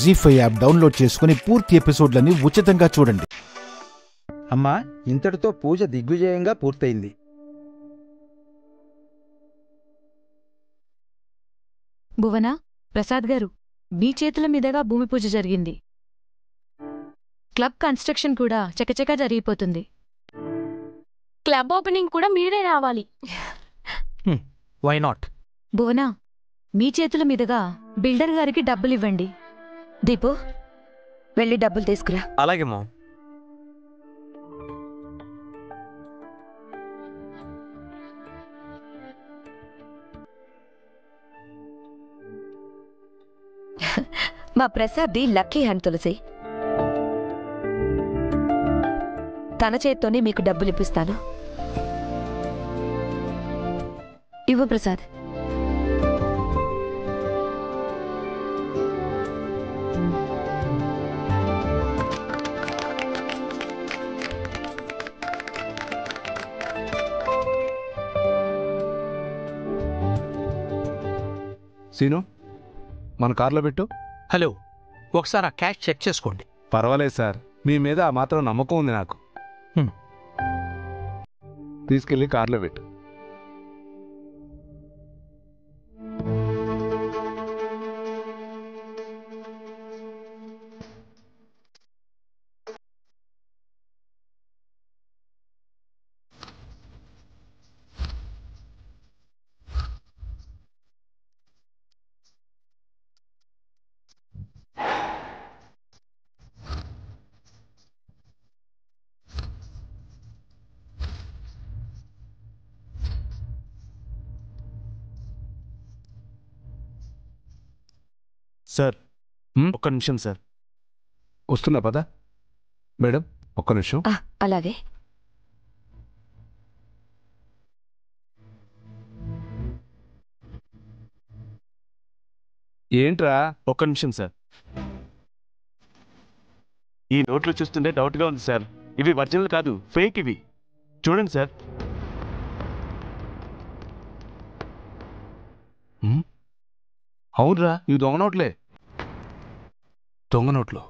జీ5 app download చేసుకుని పూర్తి ఎపిసోడ్లని ఉచితంగా చూడండి. అమ్మా, ఇంతటితో పూజ దిగ్విజయంగా పూర్తయింది. భువన, ప్రసాద్ గారు, మీ చేతుల మీదుగా భూమి పూజ జరిగింది. క్లబ్ కన్స్ట్రక్షన్ కూడా చకచకా జరిగిపోతుంది. క్లబ్ ఓపెనింగ్ కూడా మీరే రావాలి. Why not? భువన, మీ చేతుల మీదుగా బిల్డర్ గారికి డబ్బులివ్వండి. దీపు, వెళ్ళి డబ్బులు తీసుకురా. అలాగే మామ్. మా ప్రసాద్ది లక్కీ హ్యాండ్ తులసి. తన చేత్తోనే మీకు డబ్బులు ఇప్పిస్తాను. ఇవ్వు ప్రసాద్. సీను, మన కార్లో పెట్టు. హలో, ఒకసారి ఆ క్యాష్ చెక్ చేసుకోండి. పర్వాలేదు సార్, మీ మీద ఆ మాత్రం నమ్మకం ఉంది నాకు. తీసుకెళ్ళి కార్లో పెట్టు. సార్, ఒక్క నిమిషం సార్. వస్తున్నా పద. మేడం, ఒక్క నిమిషం. అలాగే. ఏంట్రా? ఒక్క నిమిషం సార్. ఈ నోట్లు చూస్తుంటే డౌట్గా ఉంది సార్. ఇవి ఒరిజినల్ కాదు, ఫేక్ ఇవి. చూడండి సార్. అవునరా, ఇవి దొంగ నోట్లే. దొంగ నోట్లు.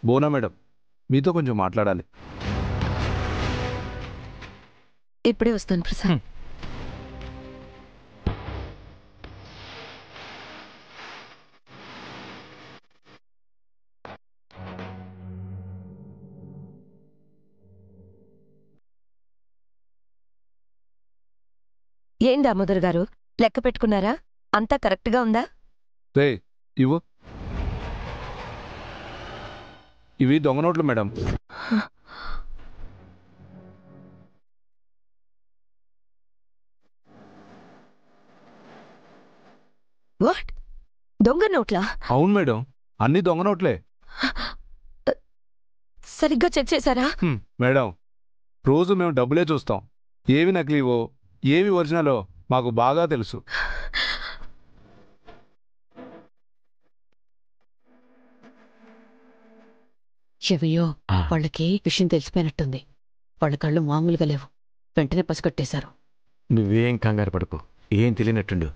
బోనా మేడం, మీతో కొంచెం మాట్లాడాలి. ఇప్పుడే వస్తాను ప్రసాద్. ఏం దామోదర్ గారు, లెక్క పెట్టుకున్నారా? అంతా కరెక్ట్గా ఉందా? రే, ఇవ్వు. ఇవి దొంగ నోట్లు మేడం. వాట్? దొంగ నోట్లా? అవును మేడం, అన్ని దొంగ నోట్లే. సరిగ్గా చెక్ చేశారా? మేడం, రోజు మేము డబ్బులే చూస్తాం. ఏవి నకిలీవో ఏవి ఒరిజినలో మాకు బాగా తెలుసు. చెవియో, వాళ్ళకి విషయం తెలిసిపోయినట్టుంది. వాళ్ళ కళ్ళు మామూలుగా లేవు. వెంటనే పసిగట్టేశారు. నువ్వేం కంగారు పడుకో, ఏం తెలియనట్టుండు.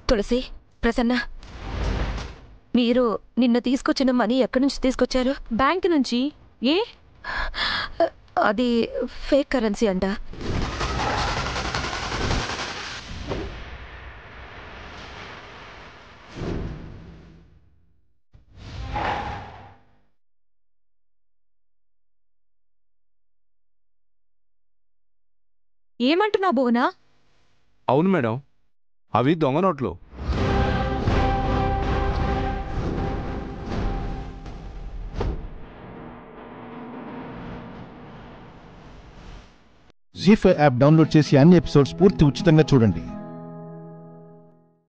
తులసి, ప్రసన్న, మీరు నిన్న తీసుకొచ్చిన మనీ ఎక్కడి నుంచి తీసుకొచ్చారు? బ్యాంక్ నుంచి. ఏ? అది ఫేక్ కరెన్సీ అంట. ఏమంటున్నావు భువన? అవును మేడం, అవి దొంగ నోట్లు. జీ5 యాప్ డౌన్లోడ్ చేసి అన్ని ఎపిసోడ్స్ పూర్తి ఉచితంగా చూడండి.